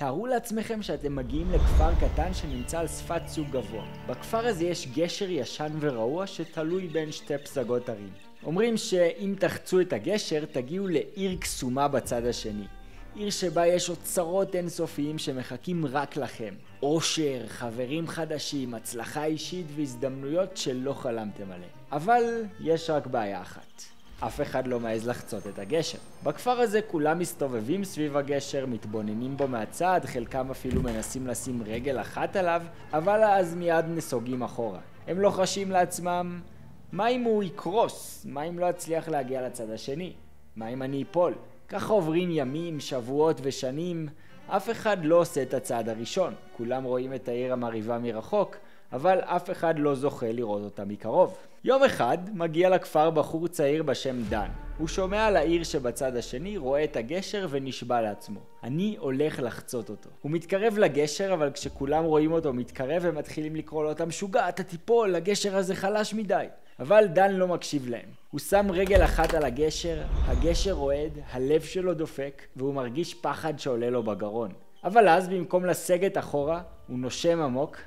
תארו לעצמכם שאתם מגיעים לכפר קטן שנמצא על שפת סוג גבוה. בכפר הזה יש גשר ישן ורעוע שתלוי בין שתי פסגות הרים. אומרים שאם תחצו את הגשר תגיעו לעיר קסומה בצד השני. עיר שבה יש אוצרות אינסופיים שמחכים רק לכם. אושר, חברים חדשים, הצלחה אישית והזדמנויות שלא חלמתם עליהן. אבל יש רק בעיה אחת. אף אחד לא מעז לחצות את הגשר. בכפר הזה כולם מסתובבים סביב הגשר, מתבוננים בו מהצד, חלקם אפילו מנסים לשים רגל אחת עליו, אבל אז מיד נסוגים אחורה. הם לוחשים לעצמם, מה אם הוא יקרוס? מה אם לא אצליח להגיע לצד השני? מה אם אני אפול? ככה עוברים ימים, שבועות ושנים, אף אחד לא עושה את הצעד הראשון. כולם רואים את העיר המריבה מרחוק, אבל אף אחד לא זוכה לראות אותה מקרוב. יום אחד מגיע לכפר בחור צעיר בשם דן. הוא שומע על העיר שבצד השני, רואה את הגשר ונשבע לעצמו. אני הולך לחצות אותו. הוא מתקרב לגשר, אבל כשכולם רואים אותו מתקרב הם מתחילים לקרוא לו, אתה משוגע, אתה תיפול, הגשר הזה חלש מדי. אבל דן לא מקשיב להם. הוא שם רגל אחת על הגשר, הגשר רועד, הלב שלו דופק, והוא מרגיש פחד שעולה לו בגרון. אבל אז במקום לסגת אחורה, הוא נושם עמוק,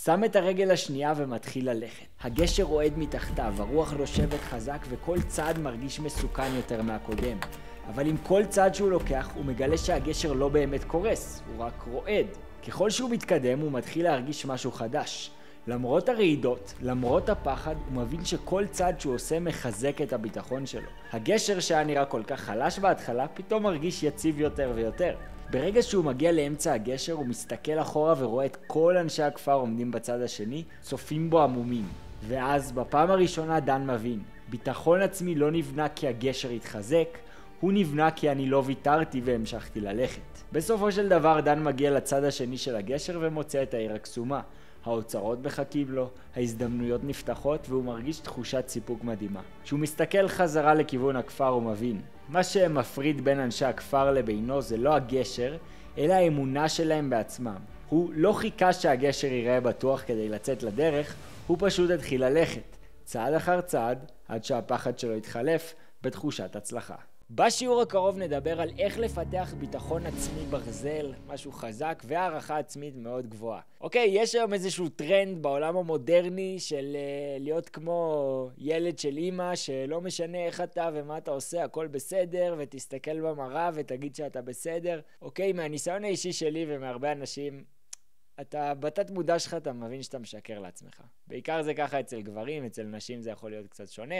שם את הרגל השנייה ומתחיל ללכת. הגשר רועד מתחתיו, הרוח נושבת חזק וכל צעד מרגיש מסוכן יותר מהקודם. אבל עם כל צעד שהוא לוקח, הוא מגלה שהגשר לא באמת קורס, הוא רק רועד. ככל שהוא מתקדם, הוא מתחיל להרגיש משהו חדש. למרות הרעידות, למרות הפחד, הוא מבין שכל צעד שהוא עושה מחזק את הביטחון שלו. הגשר שהיה נראה כל כך חלש בהתחלה, פתאום מרגיש יציב יותר ויותר. ברגע שהוא מגיע לאמצע הגשר, הוא מסתכל אחורה ורואה את כל אנשי הכפר עומדים בצד השני, צופים בו עמומים. ואז בפעם הראשונה דן מבין, ביטחון עצמי לא נבנה כי הגשר התחזק, הוא נבנה כי אני לא ויתרתי והמשכתי ללכת. בסופו של דבר דן מגיע לצד השני של הגשר ומוצא את העיר הקסומה. האוצרות מחכים לו, ההזדמנויות נפתחות והוא מרגיש תחושת סיפוק מדהימה. כשהוא מסתכל חזרה לכיוון הכפר הוא מבין, מה שמפריד בין אנשי הכפר לבינו זה לא הגשר, אלא האמונה שלהם בעצמם. הוא לא חיכה שהגשר ייראה בטוח כדי לצאת לדרך, הוא פשוט התחיל ללכת, צעד אחר צעד, עד שהפחד שלו התחלף בתחושת הצלחה. בשיעור הקרוב נדבר על איך לפתח ביטחון עצמי ברזל, משהו חזק והערכה עצמית מאוד גבוהה. אוקיי, יש היום איזשהו טרנד בעולם המודרני של להיות כמו ילד של אמא שלא משנה איך אתה ומה אתה עושה, הכל בסדר, ותסתכל במראה ותגיד שאתה בסדר. אוקיי, מהניסיון האישי שלי ומהרבה אנשים, אתה בתת מודע שלך אתה מבין שאתה משקר לעצמך. בעיקר זה ככה אצל גברים, אצל נשים זה יכול להיות קצת שונה.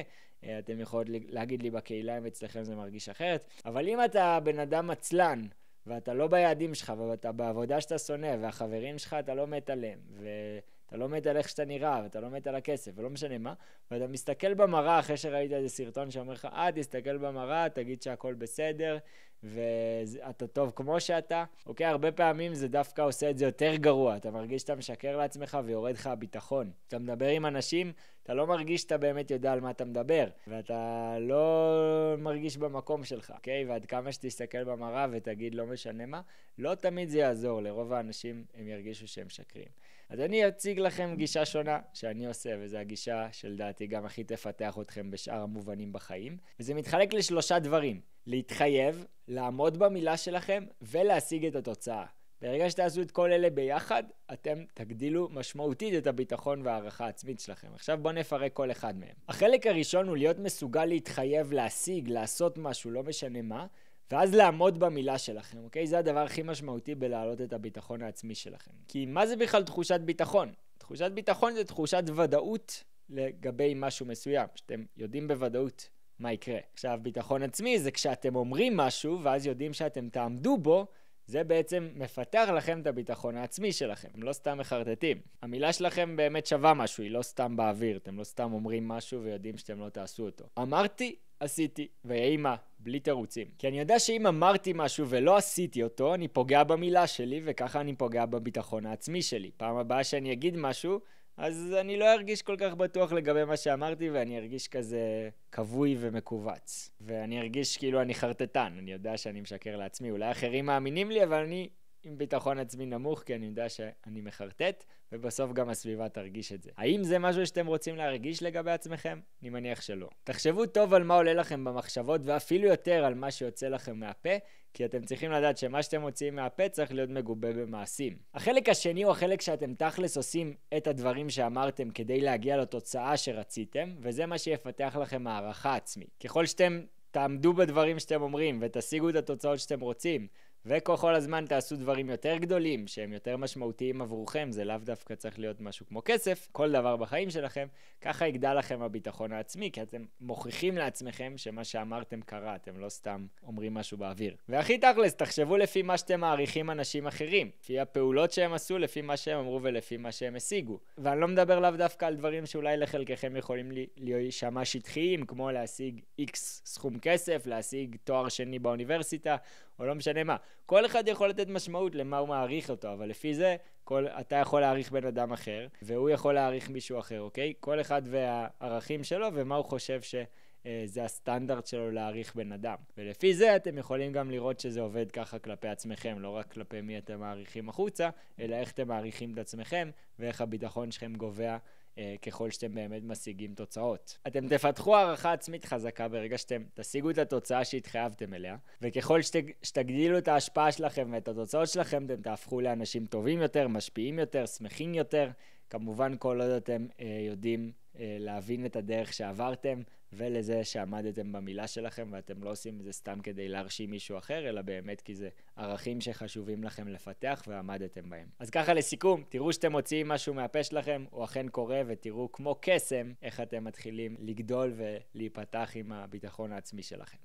אתם יכולים להגיד לי בקהילה אם אצלכם זה מרגיש אחרת. אבל אם אתה בן אדם עצלן, ואתה לא ביעדים שלך, ואתה בעבודה שאתה שונא, והחברים שלך אתה לא מת עליהם, ואתה לא מת על איך שאתה נראה, ואתה לא מת על הכסף, ולא משנה מה, ואתה מסתכל במראה אחרי שראית איזה סרטון שאומר לך, תסתכל במראה, תגיד שהכל בסדר, ואתה טוב כמו שאתה. אוקיי, הרבה פעמים זה דווקא עושה את זה יותר גרוע. אתה מרגיש שאתה משקר לעצמך ויורד לך הביטחון. אתה מדבר עם אנשים, אתה לא מרגיש שאתה באמת יודע על מה אתה מדבר, ואתה לא מרגיש במקום שלך, אוקיי? ועד כמה שתסתכל במראה ותגיד לא משנה מה, לא תמיד זה יעזור. לרוב האנשים הם ירגישו שהם משקרים. אז אני אציג לכם גישה שונה שאני עושה, וזו הגישה שלדעתי גם הכי תפתח אתכם בשאר המובנים בחיים. וזה מתחלק לשלושה דברים: להתחייב, לעמוד במילה שלכם ולהשיג את התוצאה. ברגע שתעשו את כל אלה ביחד, אתם תגדילו משמעותית את הביטחון והערכה העצמית שלכם. עכשיו בואו נפרק כל אחד מהם. החלק הראשון הוא להיות מסוגל להתחייב, להשיג, לעשות משהו, לא משנה מה, ואז לעמוד במילה שלכם, אוקיי? זה הדבר הכי משמעותי בלהעלות את הביטחון העצמי שלכם. כי מה זה בכלל תחושת ביטחון? תחושת ביטחון זה תחושת ודאות לגבי משהו מסוים, שאתם יודעים בוודאות מה יקרה. עכשיו, ביטחון עצמי זה כשאתם אומרים משהו ואז יודעים שאתם תעמדו בו, זה בעצם מפתח לכם את הביטחון העצמי שלכם. הם לא סתם מחרטטים. המילה שלכם באמת שווה משהו, היא לא סתם באוויר. אתם לא סתם אומרים משהו ויודעים שאתם לא תעשו אותו. אמרתי, עשיתי, ויהי מה, בלי תירוצים. כי אני יודע שאם אמרתי משהו ולא עשיתי אותו, אני פוגע במילה שלי, וככה אני פוגע בביטחון העצמי שלי. פעם הבאה שאני אגיד משהו, אז אני לא ארגיש כל כך בטוח לגבי מה שאמרתי, ואני ארגיש כזה כבוי ומקובץ. ואני ארגיש כאילו אני חרטטן, אני יודע שאני משקר לעצמי. אולי אחרים מאמינים לי, אבל אני עם ביטחון עצמי נמוך, כי אני יודע שאני מחרטט, ובסוף גם הסביבה תרגיש את זה. האם זה משהו שאתם רוצים להרגיש לגבי עצמכם? אני מניח שלא. תחשבו טוב על מה עולה לכם במחשבות, ואפילו יותר על מה שיוצא לכם מהפה, כי אתם צריכים לדעת שמה שאתם מוציאים מהפה צריך להיות מגובה במעשים. החלק השני הוא החלק שאתם תכלס עושים את הדברים שאמרתם כדי להגיע לתוצאה שרציתם, וזה מה שיפתח לכם הערכה עצמית. ככל שאתם תעמדו בדברים שאתם אומרים ותשיגו את התוצאות שאתם רוצים, וכל הזמן תעשו דברים יותר גדולים שהם יותר משמעותיים עבורכם, זה לאו דווקא צריך להיות משהו כמו כסף, כל דבר בחיים שלכם, ככה יגדל לכם הביטחון העצמי, כי אתם מוכיחים לעצמכם שמה שאמרתם קרה, אתם לא סתם אומרים משהו באוויר. והכי תכלס, תחשבו לפי מה שאתם מעריכים אנשים אחרים, לפי הפעולות שהם עשו, לפי מה שהם אמרו ולפי מה שהם השיגו. ואני לא מדבר לאו דווקא על דברים שאולי לחלקכם יכולים להישמע שטחיים, כמו להשיג X סכום כסף, להשיג תואר שני באוניברסיטה, או לא משנה מה. כל אחד יכול לתת משמעות למה הוא מעריך אותו, אבל לפי זה, אתה יכול להעריך בן אדם אחר, והוא יכול להעריך מישהו אחר, אוקיי? כל אחד והערכים שלו, ומה הוא חושב שזה הסטנדרט שלו להעריך בן אדם. ולפי זה אתם יכולים גם לראות שזה עובד ככה כלפי עצמכם, לא רק כלפי מי אתם מעריכים החוצה, אלא איך אתם מעריכים את עצמכם, ואיך הביטחון שלכם גובע ככל שאתם באמת משיגים תוצאות. אתם תפתחו הערכה עצמית חזקה ברגע שאתם תשיגו את התוצאה שהתחייבתם אליה, וככל שתגדילו את ההשפעה שלכם ואת התוצאות שלכם, אתם תהפכו לאנשים טובים יותר, משפיעים יותר, שמחים יותר. כמובן כל עוד אתם יודעים להבין את הדרך שעברתם, ולזה שעמדתם במילה שלכם, ואתם לא עושים את זה סתם כדי להרשים מישהו אחר, אלא באמת כי זה ערכים שחשובים לכם לפתח ועמדתם בהם. אז ככה לסיכום, תראו שאתם מוציאים משהו מהפה שלכם, הוא אכן קורה, ותראו כמו קסם איך אתם מתחילים לגדול ולהיפתח עם הביטחון העצמי שלכם.